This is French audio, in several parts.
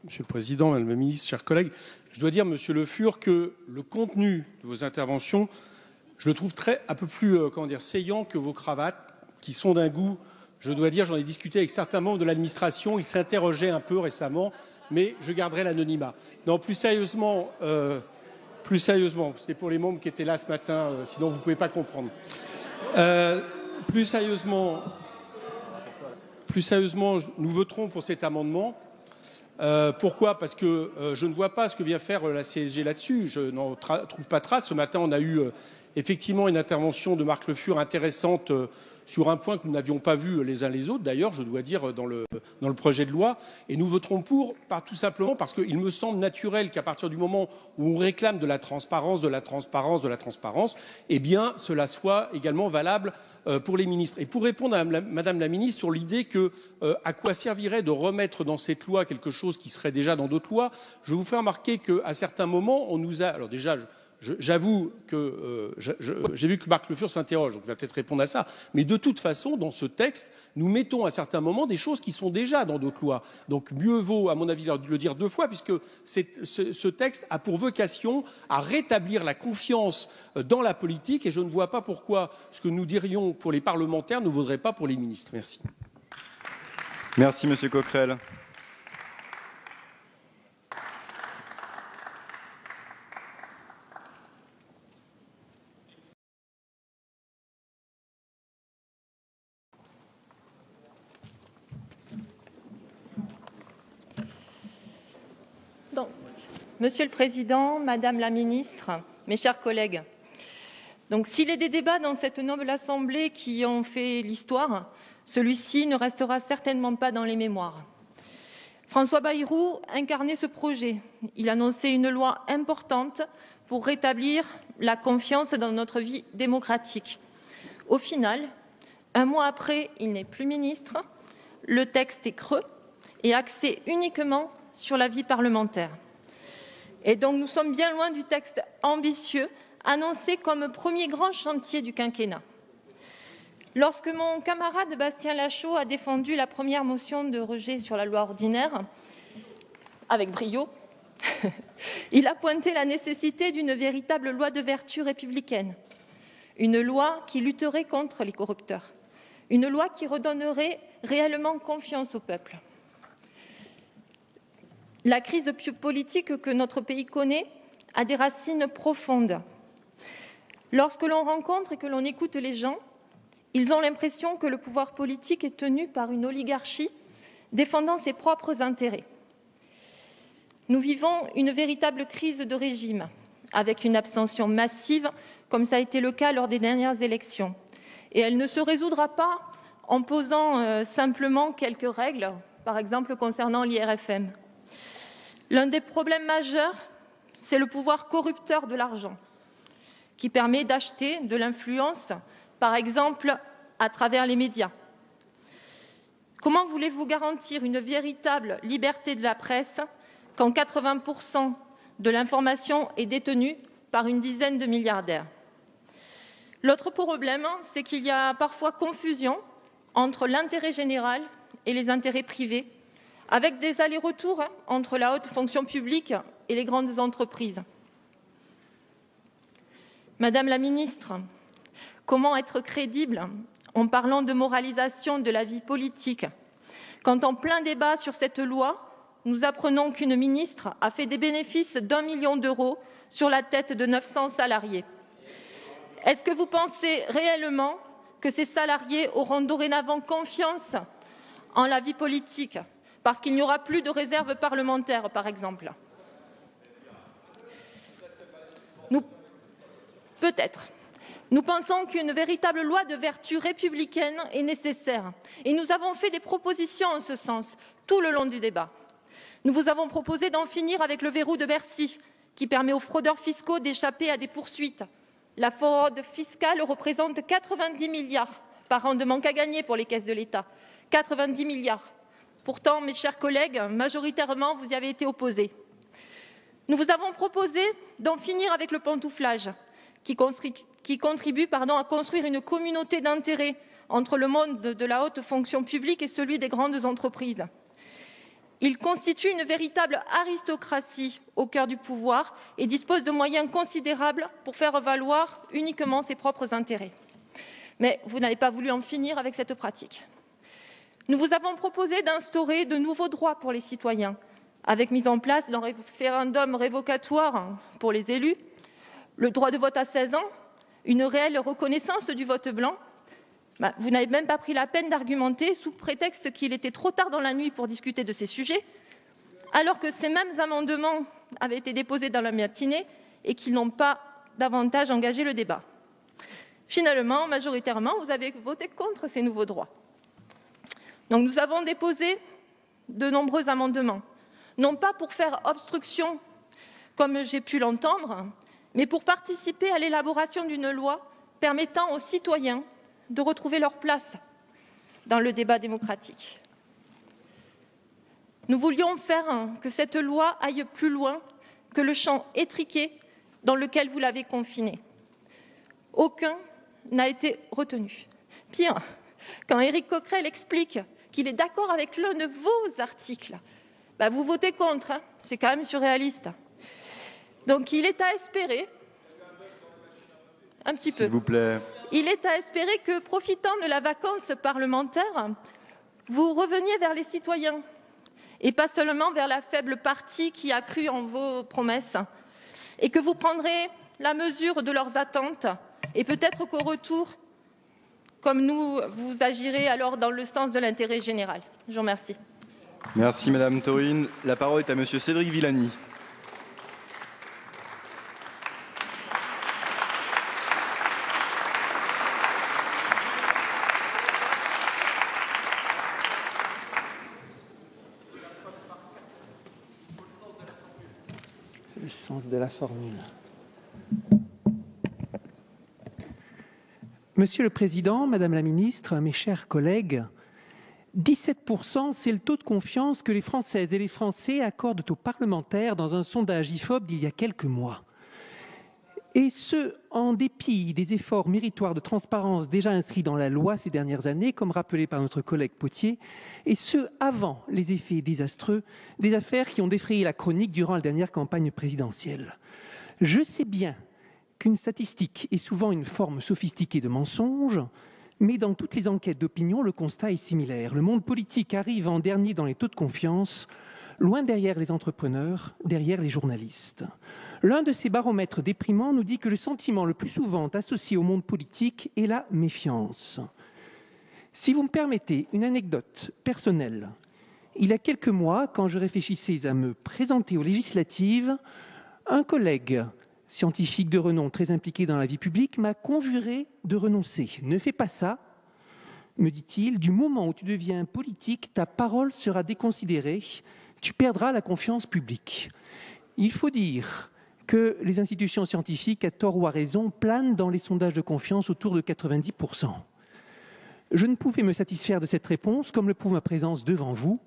Monsieur le Président, Madame la Ministre, chers collègues, je dois dire, Monsieur Le Fur, que le contenu de vos interventions, je le trouve un peu plus saillant que vos cravates, qui sont d'un goût, je dois dire, j'en ai discuté avec certains membres de l'administration, ils s'interrogeaient un peu récemment, mais je garderai l'anonymat. Non, plus sérieusement, c'est pour les membres qui étaient là ce matin, sinon vous ne pouvez pas comprendre. Plus sérieusement, nous voterons pour cet amendement. Pourquoi? Parce que je ne vois pas ce que vient faire la CSG là-dessus. Je n'en trouve pas trace. Ce matin, on a eu effectivement une intervention de Marc Le Fur intéressante sur un point que nous n'avions pas vu les uns les autres, d'ailleurs, je dois dire, dans le projet de loi. Et nous voterons pour, tout simplement parce qu'il me semble naturel qu'à partir du moment où on réclame de la transparence, eh bien, cela soit également valable pour les ministres. Et pour répondre à Madame la Ministre sur l'idée que à quoi servirait de remettre dans cette loi quelque chose qui serait déjà dans d'autres lois, je vous fais remarquer qu'à certains moments, on nous a... Alors déjà, j'avoue que j'ai vu que Marc Le Fur s'interroge, donc il va peut-être répondre à ça. Mais de toute façon, dans ce texte, nous mettons à certains moments des choses qui sont déjà dans d'autres lois. Donc mieux vaut, à mon avis, le dire deux fois, puisque ce texte a pour vocation à rétablir la confiance dans la politique, et je ne vois pas pourquoi ce que nous dirions pour les parlementaires ne vaudrait pas pour les ministres. Merci. Merci, Monsieur Coquerel. Monsieur le Président, Madame la Ministre, mes chers collègues, s'il est des débats dans cette noble Assemblée qui ont fait l'histoire, celui-ci ne restera certainement pas dans les mémoires. François Bayrou incarnait ce projet. Il annonçait une loi importante pour rétablir la confiance dans notre vie démocratique. Au final, un mois après, il n'est plus ministre, le texte est creux et axé uniquement sur la vie parlementaire. Et donc nous sommes bien loin du texte ambitieux annoncé comme premier grand chantier du quinquennat. Lorsque mon camarade Bastien Lachaud a défendu la première motion de rejet sur la loi ordinaire, avec brio, il a pointé la nécessité d'une véritable loi de vertu républicaine, une loi qui lutterait contre les corrupteurs, une loi qui redonnerait réellement confiance au peuple. La crise politique que notre pays connaît a des racines profondes. Lorsque l'on rencontre et que l'on écoute les gens, ils ont l'impression que le pouvoir politique est tenu par une oligarchie défendant ses propres intérêts. Nous vivons une véritable crise de régime, avec une abstention massive, comme ça a été le cas lors des dernières élections. Et elle ne se résoudra pas en posant simplement quelques règles, par exemple concernant l'IRFM. L'un des problèmes majeurs, c'est le pouvoir corrupteur de l'argent, qui permet d'acheter de l'influence, par exemple à travers les médias. Comment voulez-vous garantir une véritable liberté de la presse quand 80% de l'information est détenue par une dizaine de milliardaires? L'autre problème, c'est qu'il y a parfois confusion entre l'intérêt général et les intérêts privés, avec des allers-retours entre la haute fonction publique et les grandes entreprises. Madame la Ministre, comment être crédible en parlant de moralisation de la vie politique quand, en plein débat sur cette loi, nous apprenons qu'une ministre a fait des bénéfices d'1 million d'euros sur la tête de 900 salariés? Est-ce que vous pensez réellement que ces salariés auront dorénavant confiance en la vie politique parce qu'il n'y aura plus de réserve parlementaire, par exemple? Peut-être. Nous pensons qu'une véritable loi de vertu républicaine est nécessaire et nous avons fait des propositions en ce sens tout le long du débat. Nous vous avons proposé d'en finir avec le verrou de Bercy qui permet aux fraudeurs fiscaux d'échapper à des poursuites. La fraude fiscale représente 90 milliards par an de manque à gagner pour les caisses de l'État. 90 milliards. Pourtant, mes chers collègues, majoritairement, vous y avez été opposés. Nous vous avons proposé d'en finir avec le pantouflage qui contribue à construire une communauté d'intérêts entre le monde de la haute fonction publique et celui des grandes entreprises. Il constitue une véritable aristocratie au cœur du pouvoir et dispose de moyens considérables pour faire valoir uniquement ses propres intérêts. Mais vous n'avez pas voulu en finir avec cette pratique. Nous vous avons proposé d'instaurer de nouveaux droits pour les citoyens, avec mise en place d'un référendum révocatoire pour les élus, le droit de vote à 16 ans, une réelle reconnaissance du vote blanc. Vous n'avez même pas pris la peine d'argumenter sous prétexte qu'il était trop tard dans la nuit pour discuter de ces sujets, alors que ces mêmes amendements avaient été déposés dans la matinée et qu'ils n'ont pas davantage engagé le débat. Finalement, majoritairement, vous avez voté contre ces nouveaux droits. Donc nous avons déposé de nombreux amendements, non pas pour faire obstruction, comme j'ai pu l'entendre, mais pour participer à l'élaboration d'une loi permettant aux citoyens de retrouver leur place dans le débat démocratique. Nous voulions faire que cette loi aille plus loin que le champ étriqué dans lequel vous l'avez confinée. Aucun n'a été retenu. Pire, quand Éric Coquerel explique qu'il est d'accord avec l'un de vos articles, vous votez contre, c'est quand même surréaliste. Donc il est à espérer, un petit peu. S'il vous plaît. Il est à espérer que, profitant de la vacance parlementaire, vous reveniez vers les citoyens et pas seulement vers la faible partie qui a cru en vos promesses, et que vous prendrez la mesure de leurs attentes et peut-être qu'au retour, comme nous, vous agirez alors dans le sens de l'intérêt général. Je vous remercie. Merci Madame Taurine. La parole est à Monsieur Cédric Villani. Le sens de la formule. Monsieur le Président, Madame la Ministre, mes chers collègues, 17%, c'est le taux de confiance que les Françaises et les Français accordent aux parlementaires dans un sondage IFOP d'il y a quelques mois. Et ce, en dépit des efforts méritoires de transparence déjà inscrits dans la loi ces dernières années, comme rappelé par notre collègue Potier, et ce, avant les effets désastreux des affaires qui ont défrayé la chronique durant la dernière campagne présidentielle. Je sais bien qu'une statistique est souvent une forme sophistiquée de mensonge, mais dans toutes les enquêtes d'opinion, le constat est similaire. Le monde politique arrive en dernier dans les taux de confiance, loin derrière les entrepreneurs, derrière les journalistes. L'un de ces baromètres déprimants nous dit que le sentiment le plus souvent associé au monde politique est la méfiance. Si vous me permettez une anecdote personnelle, il y a quelques mois, quand je réfléchissais à me présenter aux législatives, un collègue scientifique de renom très impliqué dans la vie publique m'a conjuré de renoncer. « Ne fais pas ça », me dit-il, « du moment où tu deviens politique, ta parole sera déconsidérée, tu perdras la confiance publique. » Il faut dire que les institutions scientifiques, à tort ou à raison, planent dans les sondages de confiance autour de 90%. Je ne pouvais me satisfaire de cette réponse, comme le prouve ma présence devant vous,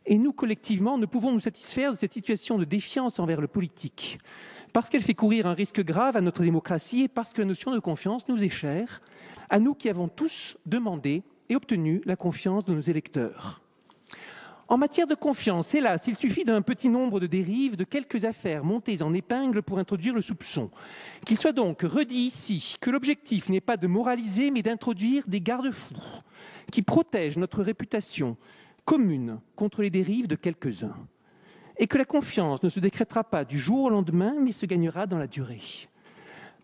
et nous, collectivement, ne pouvons nous satisfaire de cette situation de défiance envers le politique, parce qu'elle fait courir un risque grave à notre démocratie et parce que la notion de confiance nous est chère, à nous qui avons tous demandé et obtenu la confiance de nos électeurs. En matière de confiance, hélas, il suffit d'un petit nombre de dérives, de quelques affaires montées en épingle pour introduire le soupçon. Qu'il soit donc redit ici que l'objectif n'est pas de moraliser, mais d'introduire des garde-fous qui protègent notre réputation commune contre les dérives de quelques-uns. Et que la confiance ne se décrétera pas du jour au lendemain, mais se gagnera dans la durée.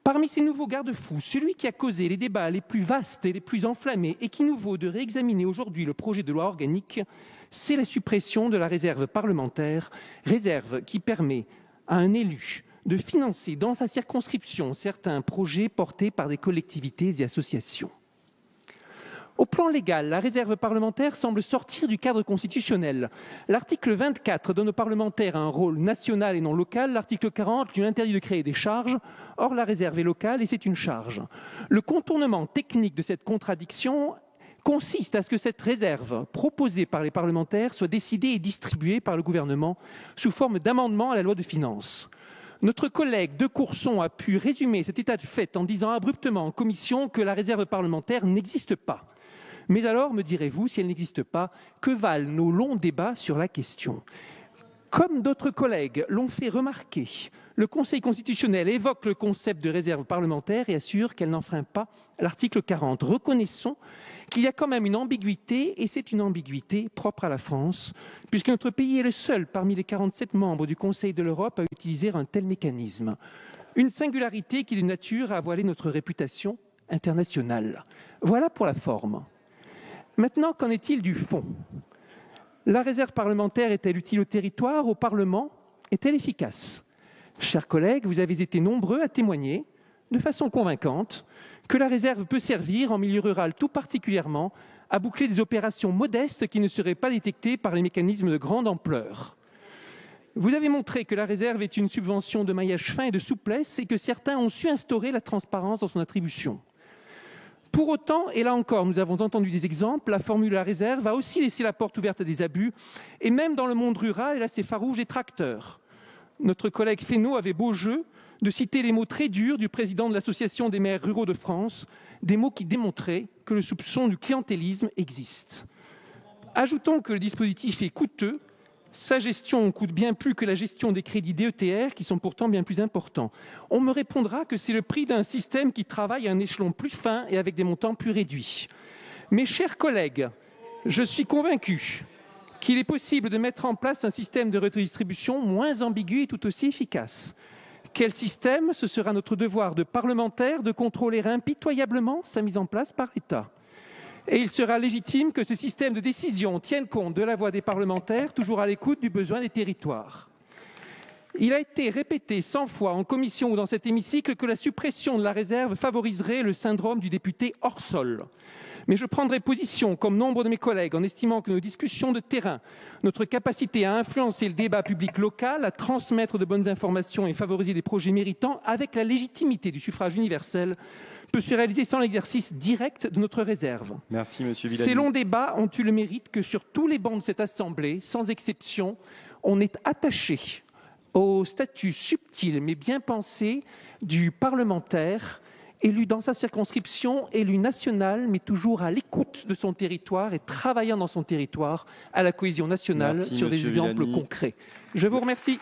Parmi ces nouveaux garde-fous, celui qui a causé les débats les plus vastes et les plus enflammés et qui nous vaut de réexaminer aujourd'hui le projet de loi organique, c'est la suppression de la réserve parlementaire, réserve qui permet à un élu de financer dans sa circonscription certains projets portés par des collectivités et associations. Au plan légal, la réserve parlementaire semble sortir du cadre constitutionnel. L'article 24 donne aux parlementaires un rôle national et non local. L'article 40 lui interdit de créer des charges. Or, la réserve est locale et c'est une charge. Le contournement technique de cette contradiction consiste à ce que cette réserve proposée par les parlementaires soit décidée et distribuée par le gouvernement sous forme d'amendement à la loi de finances. Notre collègue de Courson a pu résumer cet état de fait en disant abruptement en commission que la réserve parlementaire n'existe pas. Mais alors, me direz-vous, si elle n'existe pas, que valent nos longs débats sur la question ? Comme d'autres collègues l'ont fait remarquer, le Conseil constitutionnel évoque le concept de réserve parlementaire et assure qu'elle n'enfreint pas l'article 40. Reconnaissons qu'il y a quand même une ambiguïté, et c'est une ambiguïté propre à la France, puisque notre pays est le seul parmi les 47 membres du Conseil de l'Europe à utiliser un tel mécanisme. Une singularité qui est de nature à voiler notre réputation internationale. Voilà pour la forme. Maintenant, qu'en est-il du fond ? La réserve parlementaire est-elle utile au territoire, au Parlement ? Est-elle efficace ? Chers collègues, vous avez été nombreux à témoigner, de façon convaincante, que la réserve peut servir, en milieu rural tout particulièrement, à boucler des opérations modestes qui ne seraient pas détectées par les mécanismes de grande ampleur. Vous avez montré que la réserve est une subvention de maillage fin et de souplesse et que certains ont su instaurer la transparence dans son attribution. Pour autant, et là encore, nous avons entendu des exemples, la formule de la réserve a aussi laissé la porte ouverte à des abus, et même dans le monde rural, elle a ses farouches détracteurs. Notre collègue Fesneau avait beau jeu de citer les mots très durs du président de l'Association des maires ruraux de France, des mots qui démontraient que le soupçon du clientélisme existe. Ajoutons que le dispositif est coûteux. Sa gestion coûte bien plus que la gestion des crédits DETR, qui sont pourtant bien plus importants. On me répondra que c'est le prix d'un système qui travaille à un échelon plus fin et avec des montants plus réduits. Mes chers collègues, je suis convaincu qu'il est possible de mettre en place un système de redistribution moins ambigu et tout aussi efficace. Quel système ? Ce sera notre devoir de parlementaires de contrôler impitoyablement sa mise en place par l'État. Et il sera légitime que ce système de décision tienne compte de la voix des parlementaires, toujours à l'écoute du besoin des territoires. Il a été répété 100 fois en commission ou dans cet hémicycle que la suppression de la réserve favoriserait le syndrome du député hors sol. Mais je prendrai position, comme nombre de mes collègues, en estimant que nos discussions de terrain, notre capacité à influencer le débat public local, à transmettre de bonnes informations et favoriser des projets méritants avec la légitimité du suffrage universel, peut se réaliser sans l'exercice direct de notre réserve. Merci, monsieur Villani. Ces longs débats ont eu le mérite que sur tous les bancs de cette Assemblée, sans exception, on est attaché au statut subtil mais bien pensé du parlementaire, élu dans sa circonscription, élu national, mais toujours à l'écoute de son territoire et travaillant dans son territoire à la cohésion nationale. Merci, sur des exemples concrets. Je vous remercie.